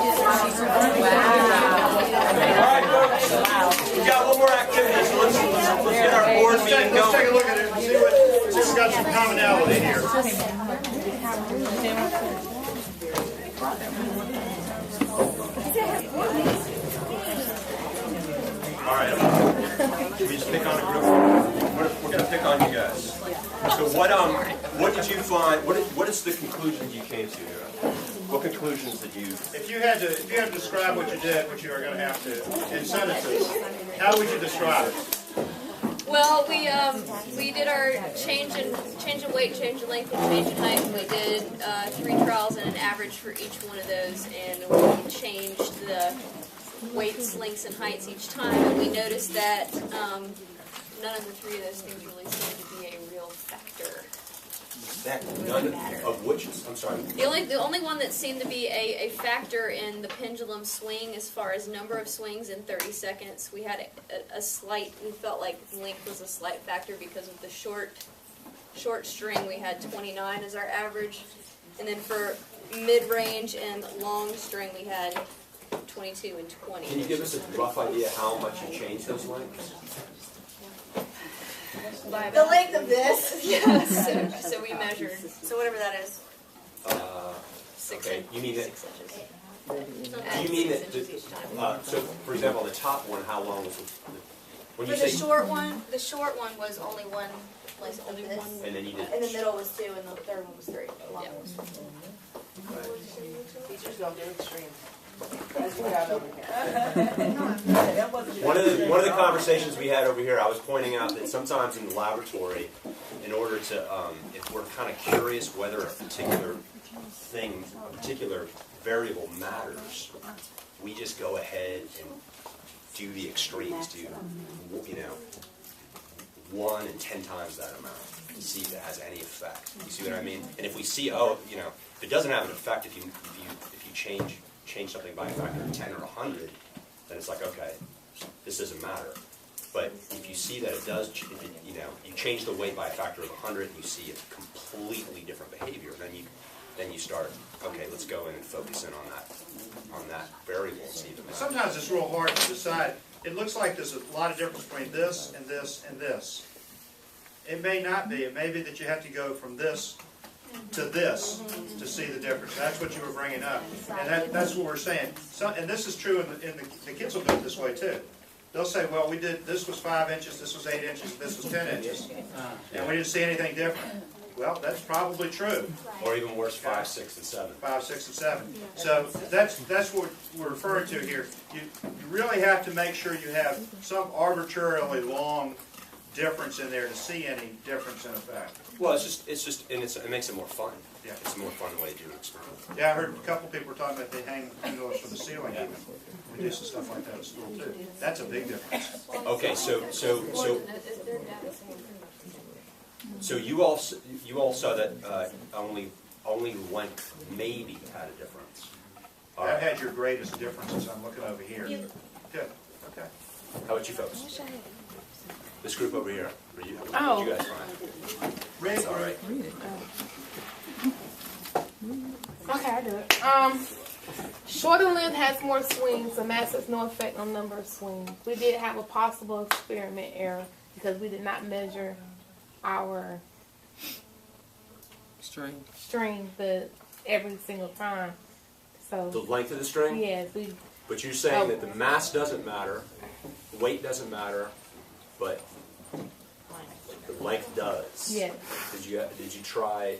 right, folks. We got one more activity, so let's get our board meeting going. Let's take a look at it and see what we've got some commonality here. All right. Should we just pick on a group? We're going to pick on you guys. So what did you find? What is the conclusion you came to here? What conclusions did you? If you had to describe what you did, which you are going to have to in sentences, how would you describe it? Well, we did our change in weight, change in length, and change in height. We did 3 trials and an average for each one of those, and we changed the weights, lengths, and heights each time. And we noticed that none of the 3 of those things really seemed to be a real factor. That none of which? I'm sorry. The only one that seemed to be a factor in the pendulum swing, as far as number of swings in 30 seconds, we had a slight. We felt like length was a slight factor because of the short string. We had 29 as our average, and then for mid-range and long string, we had 22 and 20. Can you give us a rough idea how much you changed those lengths? The length of this. Yeah, so we measured. So whatever that is. 6 Okay, you mean that? 6 inches. You mean that? So, for example, the top one, how long was it? When For you the say, short one was only one length of this. and then you did. In the middle was 2, and the third one was 3. The long one was 2. Teachers don't do extreme. As we got over here. One of the conversations we had over here, I was pointing out that sometimes in the laboratory, in order to, if we're kind of curious whether a particular thing, a particular variable matters, we just go ahead and do the extremes, do 1 and 10 times that amount to see if it has any effect. You see what I mean? And if we see, if it doesn't have an effect, if you change something by a factor of 10 or 100, then it's like, okay, this doesn't matter. But if you see that it does, you change the weight by a factor of 100, and you see a completely different behavior, then you start, okay, let's go in and focus in on that variable and see if it matters. Sometimes it's real hard to decide. It looks like there's a lot of difference between this and this and this. It may not be. It may be that you have to go from this to this to see the difference. That's what you were bringing up, and that's what we're saying. And this is true in the kids will do it this way too. They'll say, well, we did, this was 5 inches, this was 8 inches, this was 10 inches, and we didn't see anything different. Well, that's probably true. Or even worse, 5, 6, and 7. 5, 6, and 7. So that's what we're referring to here. You really have to make sure you have some arbitrarily long difference in there to see any difference in effect. Well, it makes it more fun. Yeah. It's a more fun way to do an experiment. Yeah, I heard a couple people were talking about they hang pendulums from the ceiling even. We do some stuff like that at school too. That's a big difference. Okay, so you all saw that only length maybe had a difference. All That right. had your greatest differences. I'm looking over here. Good. Okay. How about you folks? This group over here. What did you guys find? Read. All right. Okay, I do it. Shorter length has more swings, so mass has no effect on number of swings. We did have a possible experiment error because we did not measure our string every single time. So The length of the string? yes, But you're saying that the mass doesn't matter, weight doesn't matter, but the length does. yes. Did you try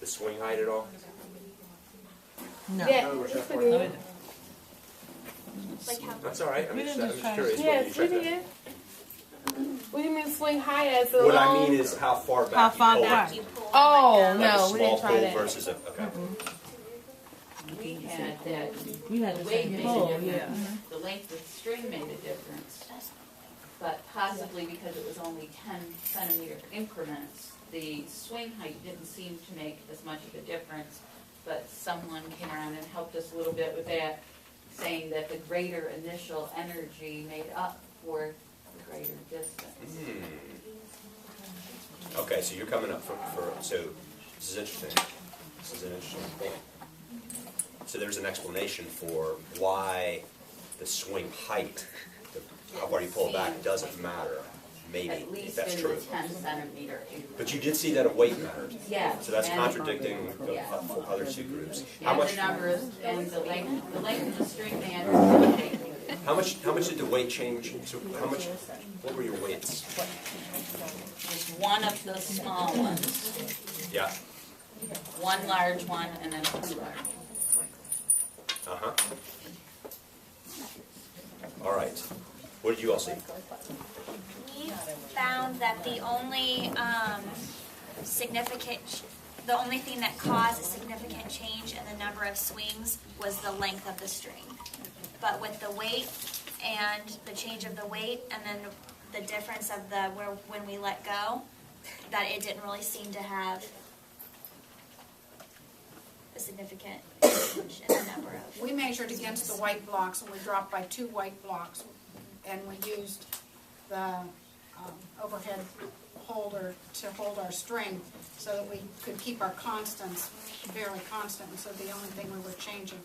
the swing height at all? No. Yeah, yes, we did. That's all right. I'm just curious. Yes, we did. What do you mean swing high as a What long? I mean is how far back you pull it. Oh, Like no, a we small didn't try pull that. versus a okay. We had the weight made a difference. The length of the string made a difference. But possibly because it was only 10 centimeter increments, the swing height didn't seem to make as much of a difference. But someone came around and helped us a little bit with that, saying that the greater initial energy made up for the greater distance. Okay, so you're coming up so this is interesting. This is an interesting thing. so there's an explanation for why the swing height, how far you pull back, doesn't matter, maybe, At if least that's in true. the 10 centimeter increment. But you did see that a weight mattered. Yeah. So that's and- contradicting the Yeah. other two groups. How And much, the number is, and the length of the string matters. how much did the weight change? So how much, what were your weights? Just one of the small ones, Yeah, one large one, and then two large. uh-huh. All right. What did you all see? We found that the only the only thing that caused a significant change in the number of swings was the length of the string. But with the weight and the change of the weight and then the difference of when we let go, that it didn't really seem to have a significant change in the number of. We measured against the white blocks, and we dropped by 2 white blocks, and we used the overhead holder to hold our string so that we could keep our constants fairly constant, and so the only thing we were changing,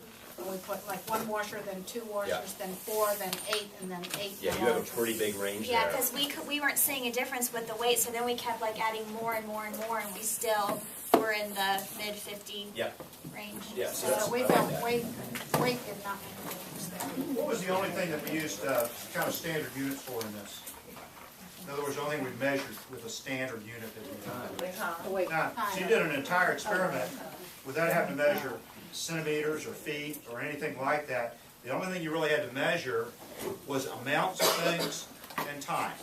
we put like 1 washer, then 2 washers, Yeah. then 4, then 8, and then 8. Yeah, you have a pretty big range Yeah, there. because we weren't seeing a difference with the weight, so then we kept like adding more and more and more, and we still were in the mid 50 Yeah, range. yeah, so So that's, we I felt like that. weight did not make a difference there. What was the only thing that we used kind of standard units for in this? In other words, the only thing we measured with a standard unit that we had. Now, so you did an entire experiment without having to measure centimeters or feet or anything like that. The only thing you really had to measure was amounts of things and time.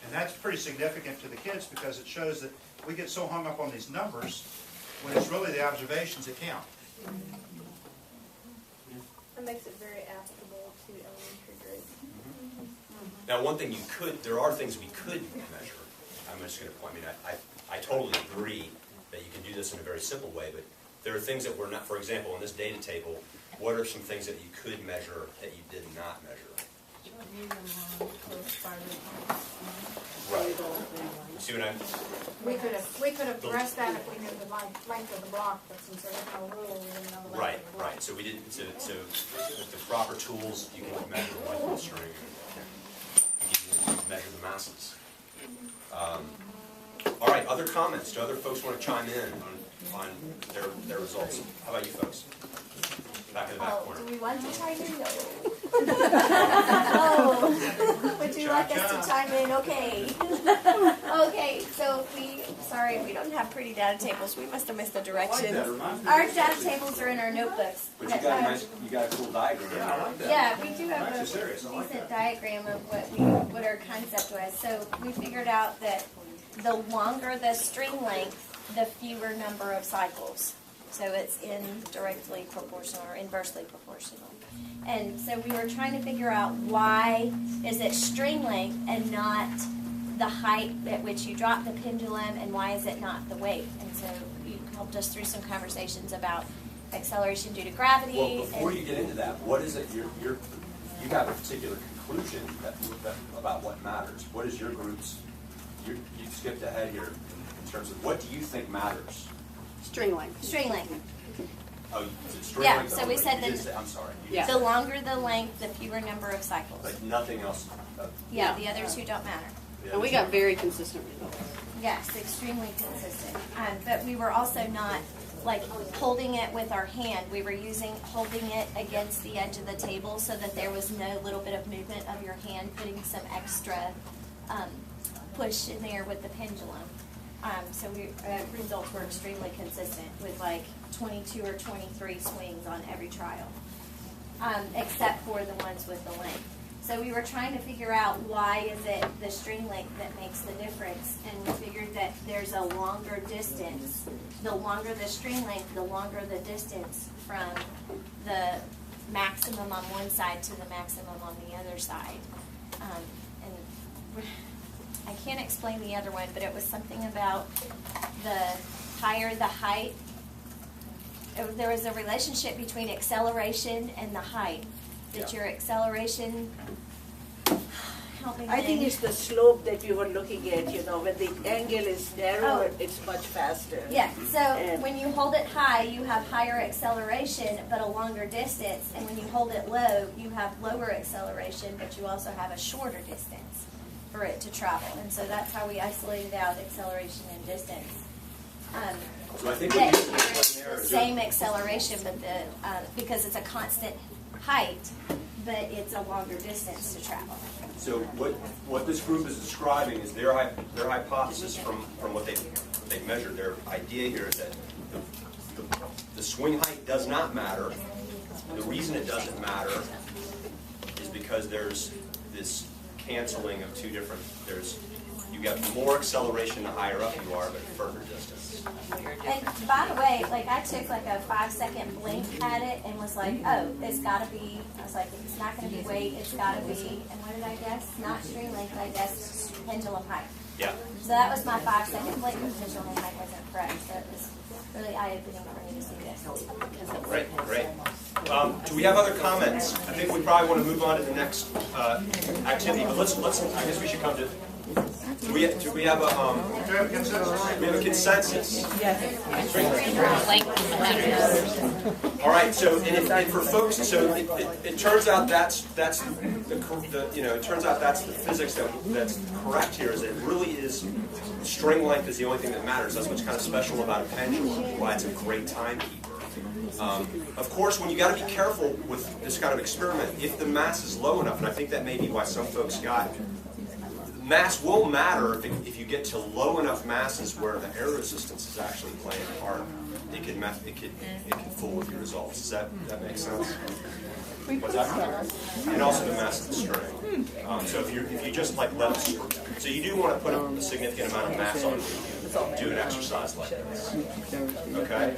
And that's pretty significant to the kids because it shows that we get so hung up on these numbers when it's really the observations that count. That makes it very applicable to elementary grades. Now, one thing there are things we could measure. I'm just going to point, I totally agree that you can do this in a very simple way, but there are things that we're not, for example, in this data table, what are some things that you could measure that you did not measure? Right. See what I'm, We could have addressed that if we knew the length of the block, but since there was no rule, we didn't know the length right, of the block. right. So we didn't, so with the proper tools, you can measure the length of the string. You can measure the masses. All right, other comments? Do other folks want to chime in on their results? How about you folks? Back in the back corner. Do we want to chime in? No. Oh, would you like us to chime in? Okay. Okay, so we don't have pretty data tables. We must have missed the directions. Our data tables are in our notebooks. But you got a nice, you got a cool diagram. Yeah, I like that. Yeah, we do have a Actually serious, I like decent that. diagram of what our concept was. So we figured out that the longer the string length, the fewer number of cycles. So it's indirectly proportional or inversely proportional. And so we were trying to figure out why is it string length and not the height at which you drop the pendulum, and why is it not the weight? And so you helped us through some conversations about acceleration due to gravity. Well, before you get into that, what is it, you got a particular conclusion about what matters. What is your group's, you skipped ahead here in terms of what do you think matters? String length. String length. Oh, is it string Yeah, length? so we said You that- did say- I'm sorry. Yeah. The longer the length, the fewer number of cycles. But nothing else. Yeah, the other two don't matter. And we got very consistent results. Yes, extremely consistent. But we were also not like holding it with our hand. We were holding it against the edge of the table so that there was no little bit of movement of your hand, putting some extra push in there with the pendulum. So results were extremely consistent with like 22 or 23 swings on every trial, except for the ones with the length. So we were trying to figure out why is it the string length that makes the difference, and we figured that there's a longer distance. The longer the string length, the longer the distance from the maximum on one side to the maximum on the other side. And I can't explain the other one, but it was something about the higher the height. There was a relationship between acceleration and the height. That your acceleration, helping I think me. it's the slope that you were looking at, when the angle is narrower, Oh. it's much faster. Yeah, so And- when you hold it high, you have higher acceleration but a longer distance. And when you hold it low, you have lower acceleration, but you also have a shorter distance for it to travel. And so that's how we isolated out acceleration and distance. So I think That what you're it's doing there the is same acceleration, but because it's a constant height, but it's a longer distance to travel. so what this group is describing is their hypothesis from what they measured. Their idea here is that the swing height does not matter. The reason it doesn't matter is because there's this canceling of two different. You get more acceleration the higher up you are, but further distance. And by the way, like I took like a 5-second blink at it and was like, oh, it's gotta be, I was like, it's not gonna be weight, it's gotta be, and what did I guess? Not string length, I guessed pendulum height. Yeah. So that was my 5-second blink, but pendulum height wasn't correct, so it was really eye-opening for me to see this. Great, great. Do we have other comments? I think we probably want to move on to the next activity, but let's. I guess we should come to. Do we have a Do we have a consensus? We have a consensus. Length All right. So, and for folks, so it turns out that's the it turns out that's the physics that's correct here. Is it really is string length is the only thing that matters. That's what's kind of special about a pendulum. Why it's a great timekeeper. Of course, when you got to be careful with this kind of experiment, if the mass is low enough, and I think that may be why some folks got. Mass will matter if you get to low enough masses where the air resistance is actually playing a part. It can fool with your results. Does that make sense? What's that? And also the mass of the string. So if you just like let us, so you do want to put a significant amount of mass on when you do an exercise like this. Okay.